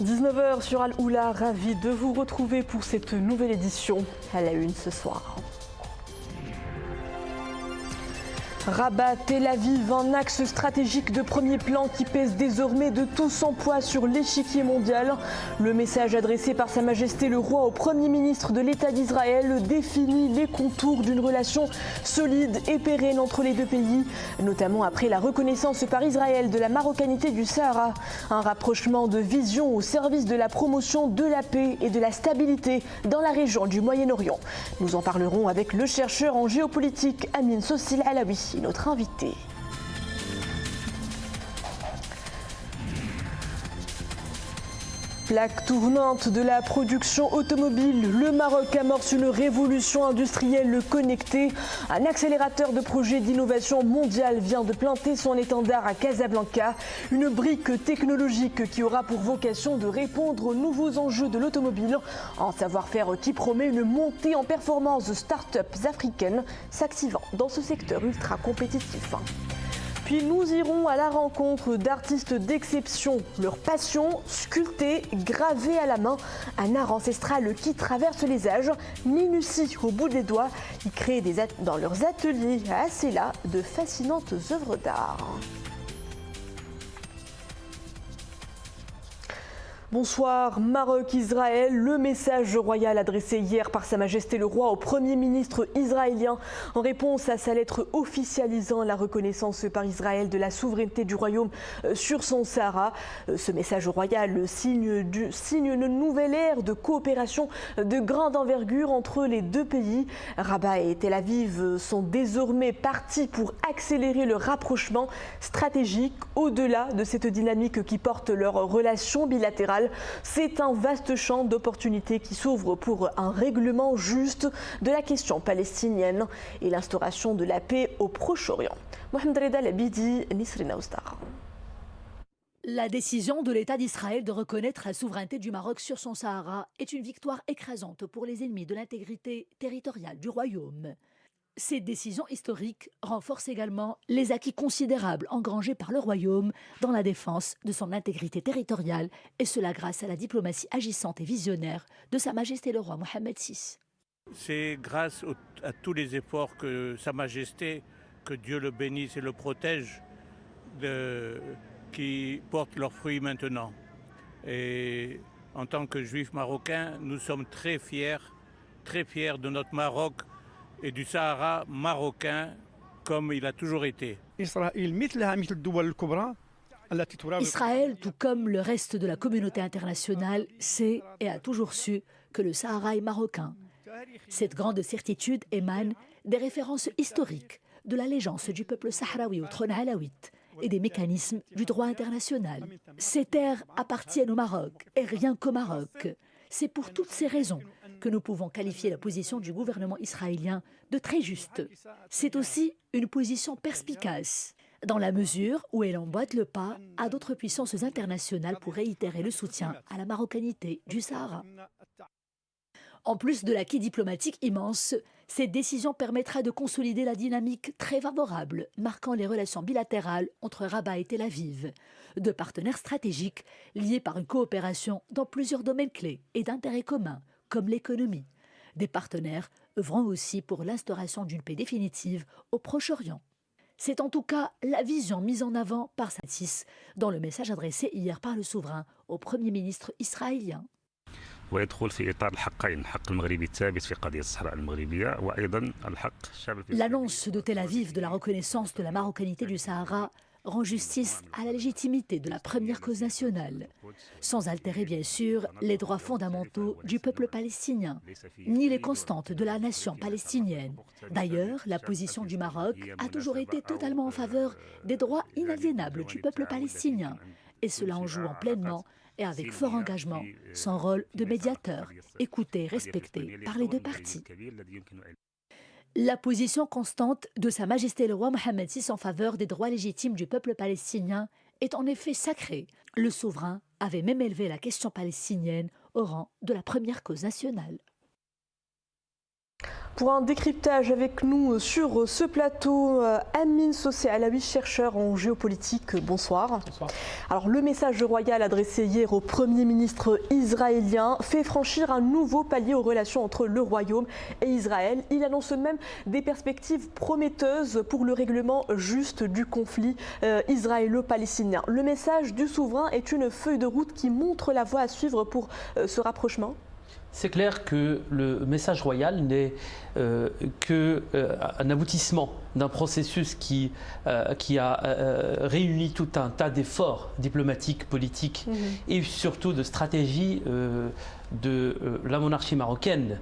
19h sur Al-Oula, ravi de vous retrouver pour cette nouvelle édition à la une ce soir. Rabat, Tel Aviv, un axe stratégique de premier plan qui pèse désormais de tout son poids sur l'échiquier mondial. Le message adressé par Sa Majesté le Roi au Premier ministre de l'État d'Israël définit les contours d'une relation solide et pérenne entre les deux pays, notamment après la reconnaissance par Israël de la marocanité du Sahara. Un rapprochement de vision au service de la promotion de la paix et de la stabilité dans la région du Moyen-Orient. Nous en parlerons avec le chercheur en géopolitique Amin Sossil Alaoui, notre invité. Plaque tournante de la production automobile, le Maroc amorce une révolution industrielle connectée. Un accélérateur de projets d'innovation mondiale vient de planter son étendard à Casablanca. Une brique technologique qui aura pour vocation de répondre aux nouveaux enjeux de l'automobile. Un savoir-faire qui promet une montée en performance de start-up africaines s'activant dans ce secteur ultra compétitif. Puis nous irons à la rencontre d'artistes d'exception. Leur passion, sculpter, graver à la main, un art ancestral qui traverse les âges, minutie au bout des doigts. Ils créent dans leurs ateliers à Assela de fascinantes œuvres d'art. Bonsoir, Maroc-Israël. Le message royal adressé hier par Sa Majesté le Roi au Premier ministre israélien en réponse à sa lettre officialisant la reconnaissance par Israël de la souveraineté du royaume sur son Sahara. Ce message royal signe une nouvelle ère de coopération de grande envergure entre les deux pays. Rabat et Tel Aviv sont désormais partis pour accélérer le rapprochement stratégique au-delà de cette dynamique qui porte leurs relations bilatérales. C'est un vaste champ d'opportunités qui s'ouvre pour un règlement juste de la question palestinienne et l'instauration de la paix au Proche-Orient. Mohamed Reda Labidi, Nisrina Oustar. La décision de l'État d'Israël de reconnaître la souveraineté du Maroc sur son Sahara est une victoire écrasante pour les ennemis de l'intégrité territoriale du royaume. Cette décision historique renforce également les acquis considérables engrangés par le royaume dans la défense de son intégrité territoriale, et cela grâce à la diplomatie agissante et visionnaire de Sa Majesté le Roi Mohammed VI. C'est grâce à tous les efforts que Sa Majesté, que Dieu le bénisse et le protège, qui portent leurs fruits maintenant. Et en tant que juifs marocains, nous sommes très fiers de notre Maroc et du Sahara marocain comme il a toujours été. Israël, tout comme le reste de la communauté internationale, sait et a toujours su que le Sahara est marocain. Cette grande certitude émane des références historiques de l'allégeance du peuple sahraoui au trône alawite et des mécanismes du droit international. Ces terres appartiennent au Maroc et rien qu'au Maroc. C'est pour toutes ces raisons que nous pouvons qualifier la position du gouvernement israélien de très juste. C'est aussi une position perspicace, dans la mesure où elle emboîte le pas à d'autres puissances internationales pour réitérer le soutien à la marocanité du Sahara. En plus de l'acquis diplomatique immense, cette décision permettra de consolider la dynamique très favorable marquant les relations bilatérales entre Rabat et Tel Aviv, deux partenaires stratégiques liés par une coopération dans plusieurs domaines clés et d'intérêts communs, comme l'économie. Des partenaires œuvrant aussi pour l'instauration d'une paix définitive au Proche-Orient. C'est en tout cas la vision mise en avant par Sa Majesté dans le message adressé hier par le souverain au Premier ministre israélien. L'annonce de Tel Aviv de la reconnaissance de la marocanité du Sahara rend justice à la légitimité de la première cause nationale, sans altérer bien sûr les droits fondamentaux du peuple palestinien, ni les constantes de la nation palestinienne. D'ailleurs, la position du Maroc a toujours été totalement en faveur des droits inaliénables du peuple palestinien, et cela en jouant pleinement et avec fort engagement son rôle de médiateur, écouté et respecté par les deux parties. La position constante de Sa Majesté le Roi Mohammed VI en faveur des droits légitimes du peuple palestinien est en effet sacrée. Le souverain avait même élevé la question palestinienne au rang de la première cause nationale. Pour un décryptage avec nous sur ce plateau, Amin Sossé Alaoui, chercheur en géopolitique. Bonsoir. Bonsoir. Alors, le message royal adressé hier au Premier ministre israélien fait franchir un nouveau palier aux relations entre le Royaume et Israël. Il annonce même des perspectives prometteuses pour le règlement juste du conflit israélo-palestinien. Le message du souverain est une feuille de route qui montre la voie à suivre pour ce rapprochement. C'est clair que le message royal n'est qu'un aboutissement d'un processus qui a réuni tout un tas d'efforts diplomatiques, politiques et surtout de stratégies de la monarchie marocaine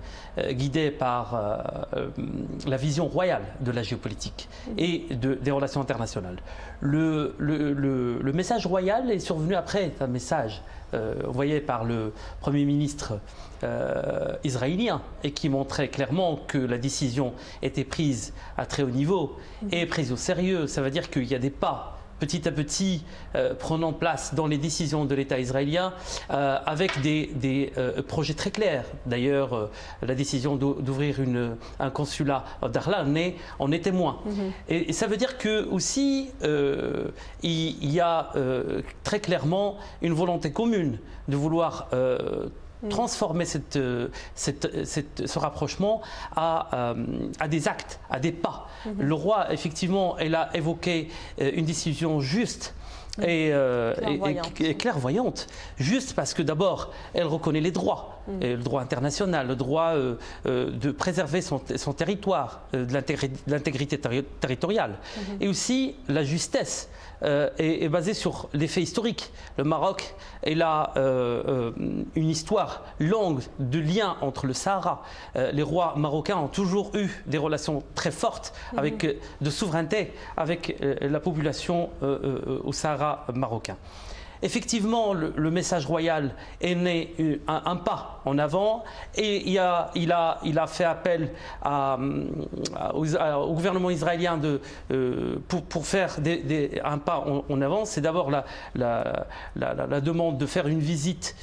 guidée par la vision royale de la géopolitique et des relations internationales. Le message royal est survenu après un message envoyé par le Premier ministre israélien et qui montrait clairement que la décision était prise à très haut niveau et prise au sérieux. Ça veut dire qu'il y a des pas petit à petit prenant place dans les décisions de l'État israélien avec des projets très clairs. D'ailleurs, la décision d'ouvrir un consulat d'Arlan en est témoin. Et ça veut dire que aussi il y a très clairement une volonté commune de vouloir transformer ce rapprochement à des actes, à des pas. Le roi, effectivement, elle a évoqué une décision juste et clairvoyante. Juste parce que d'abord, elle reconnaît les droits, le droit international, le droit de préserver son territoire, de l'intégrité territoriale, et aussi la justesse. Est basée sur les faits historiques. Le Maroc, il a une histoire longue de liens entre le Sahara. Les rois marocains ont toujours eu des relations très fortes de souveraineté avec la population au Sahara marocain. Effectivement, le message royal est né un pas en avant et il a fait appel au gouvernement israélien pour faire un pas en avant. C'est d'abord la demande de faire une visite,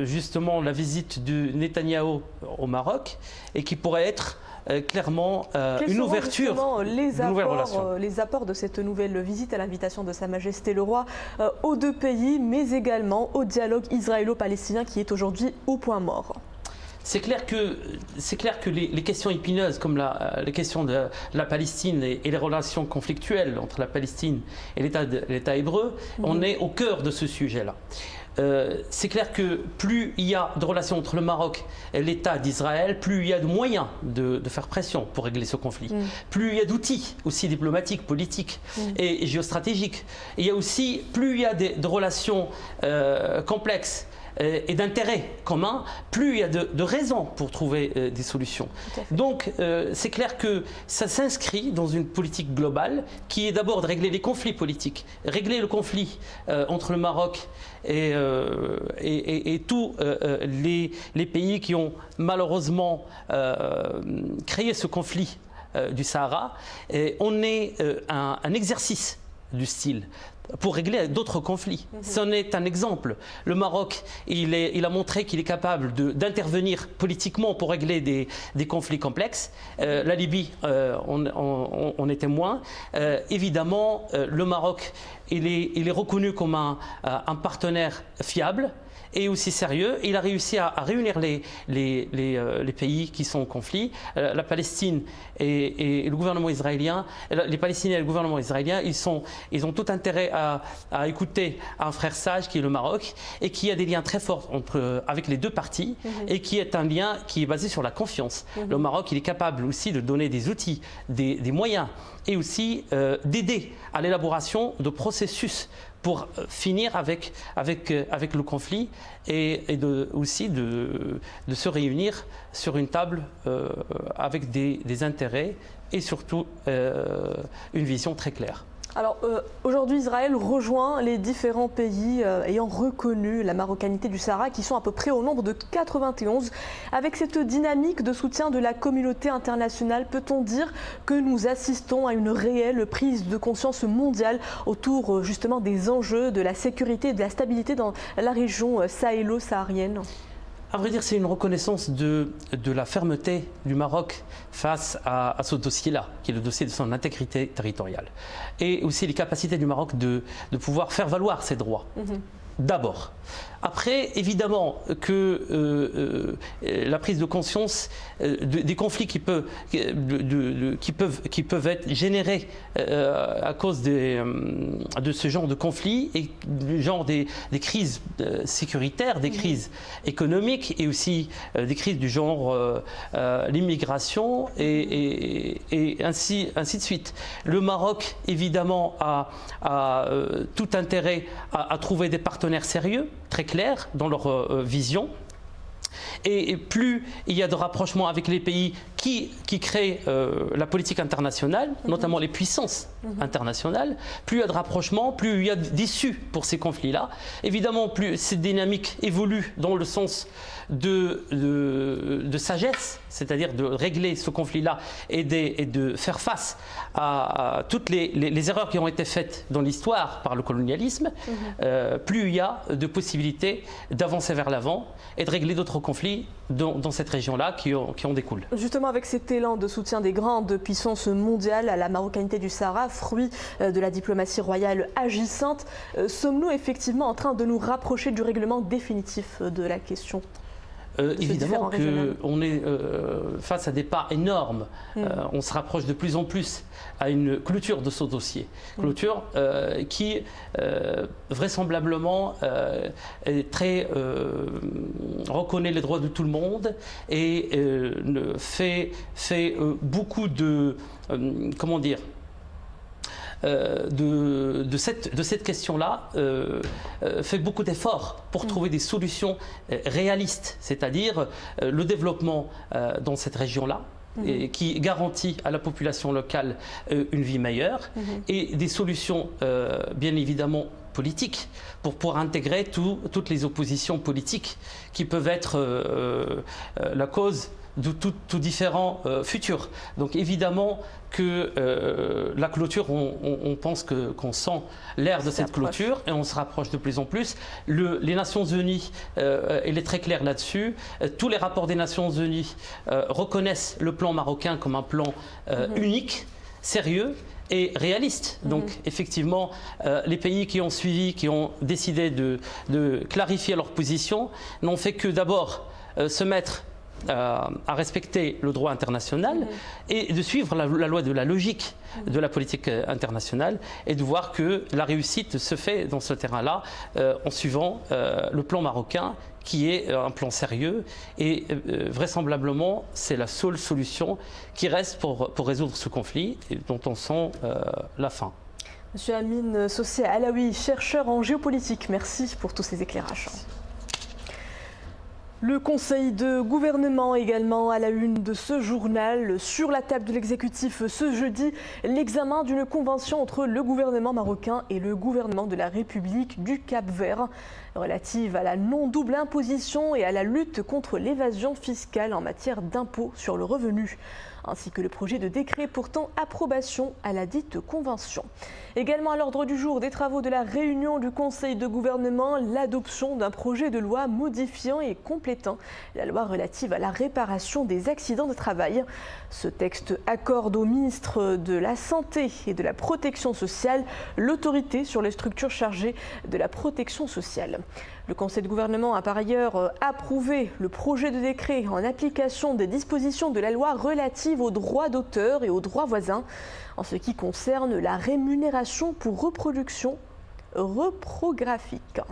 justement la visite de Netanyahou au Maroc et qui pourrait être clairement une ouverture, les apports de cette nouvelle visite à l'invitation de Sa Majesté le Roi aux deux pays, mais également au dialogue israélo-palestinien qui est aujourd'hui au point mort. C'est clair que les questions épineuses comme les questions de la Palestine et les relations conflictuelles entre la Palestine et l'État hébreu, on est au cœur de ce sujet-là. C'est clair que plus il y a de relations entre le Maroc et l'État d'Israël, plus il y a de moyens de faire pression pour régler ce conflit. Plus il y a d'outils aussi diplomatiques, politiques et géostratégiques. Et il y a aussi, plus il y a de relations complexes et d'intérêts communs, plus il y a de raisons pour trouver des solutions. Donc c'est clair que ça s'inscrit dans une politique globale qui est d'abord de régler les conflits politiques, régler le conflit entre le Maroc et tous les pays qui ont malheureusement créé ce conflit du Sahara. Et on est un exercice du style pour régler d'autres conflits. C'en est un exemple. Le Maroc, il a montré qu'il est capable d'intervenir politiquement pour régler des conflits complexes. La Libye, on est témoin. Évidemment, le Maroc, il est reconnu comme un partenaire fiable et aussi sérieux. Il a réussi à réunir les pays qui sont en conflit. La Palestine et le gouvernement israélien, les Palestiniens et le gouvernement israélien, ils ont tout intérêt à écouter un frère sage qui est le Maroc et qui a des liens très forts avec les deux parties et qui est un lien qui est basé sur la confiance. Le Maroc, il est capable aussi de donner des outils, des moyens et aussi d'aider à l'élaboration de processus pour finir avec le conflit et aussi de se réunir sur une table avec des intérêts et surtout une vision très claire. Alors aujourd'hui, Israël rejoint les différents pays ayant reconnu la marocanité du Sahara, qui sont à peu près au nombre de 91. Avec cette dynamique de soutien de la communauté internationale, peut-on dire que nous assistons à une réelle prise de conscience mondiale autour justement des enjeux de la sécurité et de la stabilité dans la région sahélo-saharienne ? À vrai dire, c'est une reconnaissance de la fermeté du Maroc face à ce dossier-là, qui est le dossier de son intégrité territoriale. Et aussi les capacités du Maroc de pouvoir faire valoir ses droits. D'abord. Après, évidemment, que la prise de conscience des conflits qui peuvent être générés à cause de ce genre de conflits et du genre des crises sécuritaires, des crises économiques et aussi des crises du genre l'immigration et ainsi de suite. Le Maroc, évidemment, a tout intérêt à trouver des partenaires sérieux, très clairs dans leur vision. Et plus il y a de rapprochement avec les pays qui créent la politique internationale, notamment les puissances internationales, plus il y a de rapprochement, plus il y a d'issues pour ces conflits-là. Évidemment, plus cette dynamique évolue dans le sens de sagesse, c'est-à-dire de régler ce conflit-là et de faire face à toutes les erreurs qui ont été faites dans l'histoire par le colonialisme, plus il y a de possibilités d'avancer vers l'avant et de régler d'autres conflits dans cette région-là qui en découlent. Justement, avec cet élan de soutien des grandes puissances mondiales à la marocanité du Sahara, fruit de la diplomatie royale agissante, sommes-nous effectivement en train de nous rapprocher du règlement définitif de la question ? Évidemment qu'on est face à des pas énormes. On se rapproche de plus en plus à une clôture de ce dossier. Clôture qui, vraisemblablement, reconnaît les droits de tout le monde et fait beaucoup de... comment dire ? De cette question-là fait beaucoup d'efforts pour trouver des solutions réalistes, c'est-à-dire le développement dans cette région-là, qui garantit à la population locale une vie meilleure, et des solutions bien évidemment politiques pour intégrer toutes les oppositions politiques qui peuvent être la cause de tout différents futurs. Donc évidemment que la clôture, on pense qu'on sent l'air de cette clôture et on se rapproche de plus en plus. Les Nations Unies, elle est très claire là-dessus. Tous les rapports des Nations Unies reconnaissent le plan marocain comme un plan unique, sérieux et réaliste. Donc effectivement, les pays qui ont suivi, qui ont décidé de clarifier leur position, n'ont fait que d'abord se mettre à respecter le droit international et de suivre la loi de la logique de la politique internationale et de voir que la réussite se fait dans ce terrain-là en suivant le plan marocain qui est un plan sérieux et vraisemblablement c'est la seule solution qui reste pour résoudre ce conflit et dont on sent la fin. Monsieur Amine Sosé Alaoui, chercheur en géopolitique, merci pour tous ces éclairages. Le Conseil de gouvernement également à la une de ce journal. Sur la table de l'exécutif ce jeudi, l'examen d'une convention entre le gouvernement marocain et le gouvernement de la République du Cap-Vert relative à la non-double imposition et à la lutte contre l'évasion fiscale en matière d'impôt sur le revenu, ainsi que le projet de décret portant approbation à la dite convention. Également à l'ordre du jour des travaux de la réunion du Conseil de gouvernement, l'adoption d'un projet de loi modifiant et complétant la loi relative à la réparation des accidents de travail. Ce texte accorde au ministre de la Santé et de la Protection sociale l'autorité sur les structures chargées de la protection sociale. Le Conseil de gouvernement a par ailleurs approuvé le projet de décret en application des dispositions de la loi relative aux droits d'auteur et aux droits voisins en ce qui concerne la rémunération pour reproduction reprographique.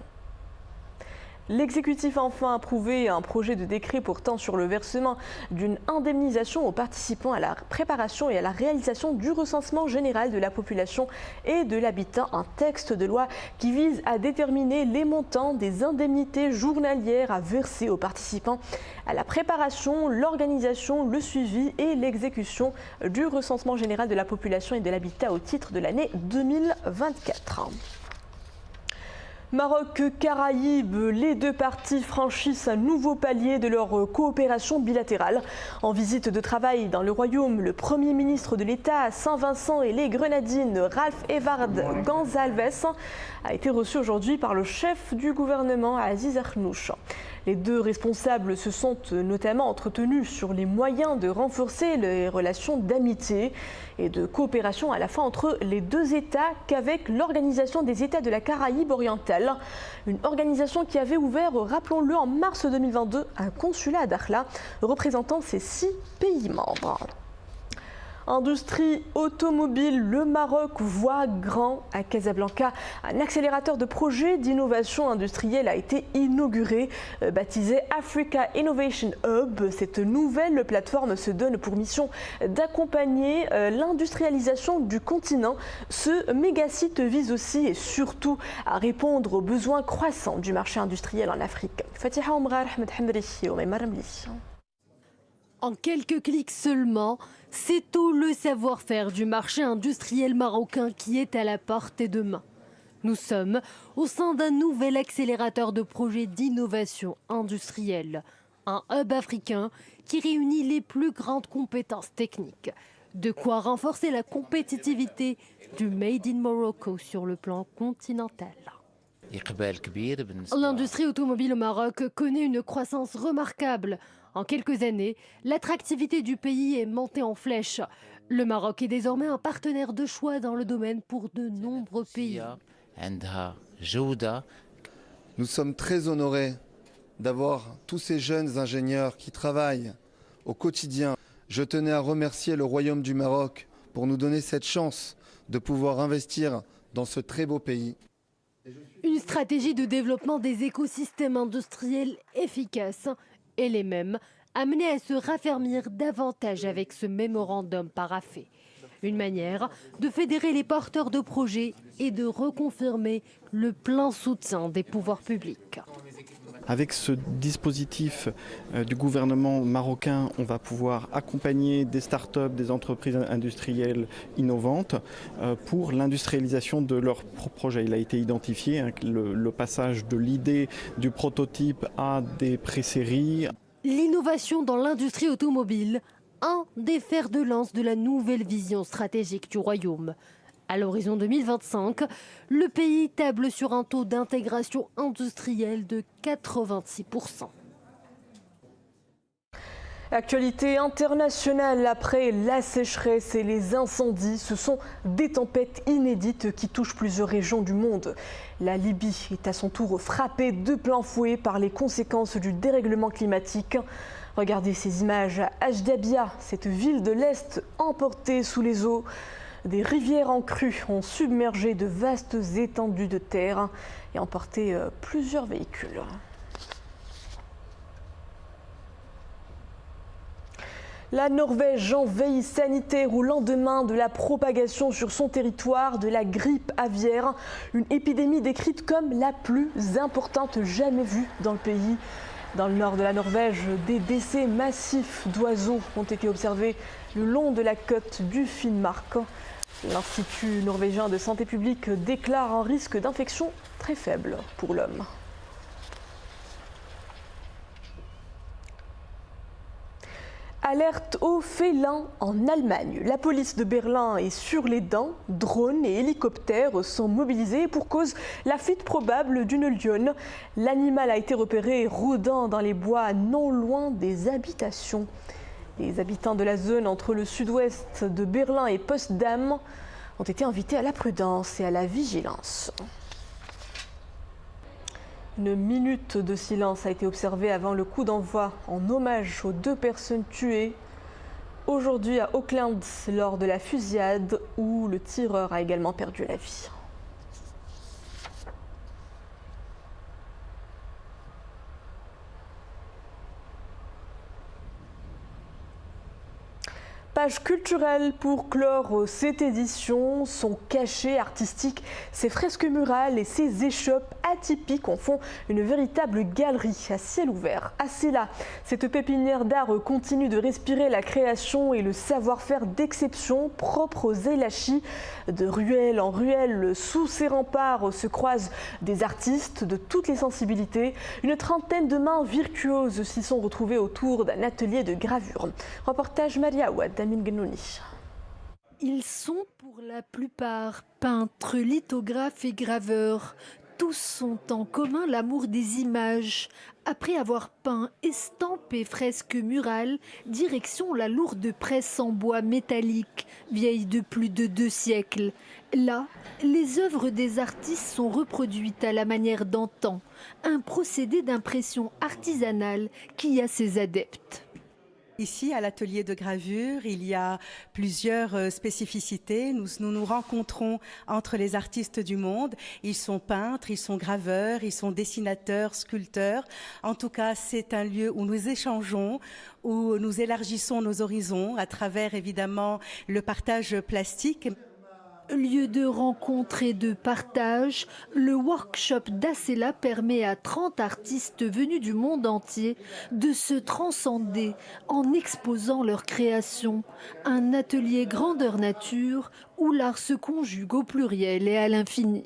L'exécutif a enfin approuvé un projet de décret portant sur le versement d'une indemnisation aux participants à la préparation et à la réalisation du recensement général de la population et de l'habitat. Un texte de loi qui vise à déterminer les montants des indemnités journalières à verser aux participants à la préparation, l'organisation, le suivi et l'exécution du recensement général de la population et de l'habitat au titre de l'année 2024. Maroc-Caraïbes, les deux parties franchissent un nouveau palier de leur coopération bilatérale. En visite de travail dans le Royaume, le Premier ministre de l'État à Saint-Vincent et les Grenadines, Ralph Evard Gonzalves, a été reçu aujourd'hui par le chef du gouvernement, Aziz Akhnouch. Les deux responsables se sont notamment entretenus sur les moyens de renforcer les relations d'amitié et de coopération à la fois entre les deux États qu'avec l'Organisation des États de la Caraïbe orientale. Une organisation qui avait ouvert, rappelons-le, en mars 2022, un consulat à Dakhla représentant ses 6 pays membres. Industrie automobile, le Maroc voit grand à Casablanca. Un accélérateur de projets d'innovation industrielle a été inauguré, baptisé Africa Innovation Hub. Cette nouvelle plateforme se donne pour mission d'accompagner l'industrialisation du continent. Ce mégasite vise aussi et surtout à répondre aux besoins croissants du marché industriel en Afrique. Fatiha Omrar, Ahmed Hamri et Omaymar Ramli. En quelques clics seulement, c'est tout le savoir-faire du marché industriel marocain qui est à la portée de main. Nous sommes au sein d'un nouvel accélérateur de projets d'innovation industrielle, un hub africain qui réunit les plus grandes compétences techniques, de quoi renforcer la compétitivité du Made in Morocco sur le plan continental. L'industrie automobile au Maroc connaît une croissance remarquable. En quelques années, l'attractivité du pays est montée en flèche. Le Maroc est désormais un partenaire de choix dans le domaine pour de nombreux pays. Nous sommes très honorés d'avoir tous ces jeunes ingénieurs qui travaillent au quotidien. Je tenais à remercier le Royaume du Maroc pour nous donner cette chance de pouvoir investir dans ce très beau pays. Une stratégie de développement des écosystèmes industriels efficace et les mêmes amenés à se raffermir davantage avec ce mémorandum paraphé. Une manière de fédérer les porteurs de projets et de reconfirmer le plein soutien des pouvoirs publics. Avec ce dispositif du gouvernement marocain, on va pouvoir accompagner des startups, des entreprises industrielles innovantes pour l'industrialisation de leurs projets. Il a été identifié le passage de l'idée du prototype à des pré-séries. L'innovation dans l'industrie automobile, un des fers de lance de la nouvelle vision stratégique du Royaume. À l'horizon 2025, le pays table sur un taux d'intégration industrielle de 86%. Actualité internationale, après la sécheresse et les incendies, ce sont des tempêtes inédites qui touchent plusieurs régions du monde. La Libye est à son tour frappée de plein fouet par les conséquences du dérèglement climatique. Regardez ces images à Ajdabia, cette ville de l'Est emportée sous les eaux. Des rivières en crue ont submergé de vastes étendues de terre et emporté plusieurs véhicules. La Norvège en veille sanitaire au lendemain de la propagation sur son territoire de la grippe aviaire, une épidémie décrite comme la plus importante jamais vue dans le pays. Dans le nord de la Norvège, des décès massifs d'oiseaux ont été observés le long de la côte du Finnmark. L'Institut norvégien de santé publique déclare un risque d'infection très faible pour l'homme. Alerte aux félins en Allemagne. La police de Berlin est sur les dents. Drones et hélicoptères sont mobilisés pour cause la fuite probable d'une lionne. L'animal a été repéré rôdant dans les bois non loin des habitations. Les habitants de la zone entre le sud-ouest de Berlin et Potsdam ont été invités à la prudence et à la vigilance. Une minute de silence a été observée avant le coup d'envoi en hommage aux 2 personnes tuées aujourd'hui à Auckland lors de la fusillade où le tireur a également perdu la vie. Page culturelle pour clore cette édition, son cachet artistique, ses fresques murales et ses échoppes atypiques en font une véritable galerie à ciel ouvert. À Sela, cette pépinière d'art continue de respirer la création et le savoir-faire d'exception propre aux Elachi. De ruelle en ruelle, sous ces remparts se croisent des artistes de toutes les sensibilités. Une trentaine de mains virtuoses s'y sont retrouvées autour d'un atelier de gravure. Reportage Maria Ouad. Ils sont pour la plupart peintres, lithographes et graveurs. Tous ont en commun l'amour des images, Après avoir peint, estampé fresques murales, direction la lourde presse en bois métallique, vieille de plus de 2 siècles. Là, les œuvres des artistes sont reproduites à la manière d'antan, un procédé d'impression artisanale qui a ses adeptes. Ici, à l'atelier de gravure, il y a plusieurs spécificités. Nous nous rencontrons entre les artistes du monde. Ils sont peintres, ils sont graveurs, ils sont dessinateurs, sculpteurs. En tout cas, c'est un lieu où nous échangeons, où nous élargissons nos horizons à travers, évidemment, le partage plastique. Lieu de rencontre et de partage, le workshop d'Acela permet à 30 artistes venus du monde entier de se transcender en exposant leurs créations. Un atelier grandeur nature où l'art se conjugue au pluriel et à l'infini.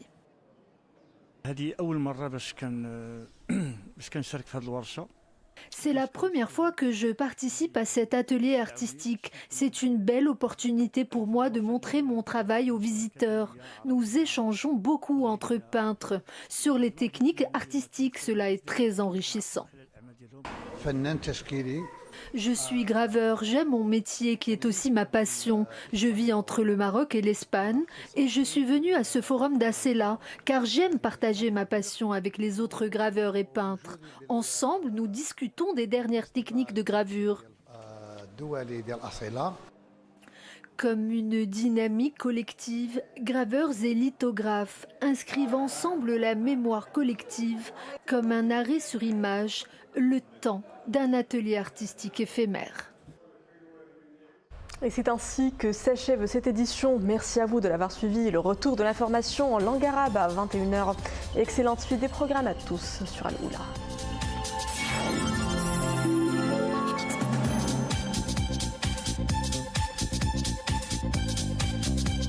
C'est la première fois que je participe à cet atelier artistique. C'est une belle opportunité pour moi de montrer mon travail aux visiteurs. Nous échangeons beaucoup entre peintres. Sur les techniques artistiques, cela est très enrichissant. Je suis graveur, j'aime mon métier qui est aussi ma passion. Je vis entre le Maroc et l'Espagne et je suis venue à ce forum d'Acela car j'aime partager ma passion avec les autres graveurs et peintres. Ensemble, nous discutons des dernières techniques de gravure. Comme une dynamique collective, graveurs et lithographes inscrivent ensemble la mémoire collective comme un arrêt sur image, le temps d'un atelier artistique éphémère. Et c'est ainsi que s'achève cette édition. Merci à vous de l'avoir suivi. Le retour de l'information en langue arabe à 21h. Excellente suite des programmes à tous sur Al Oula.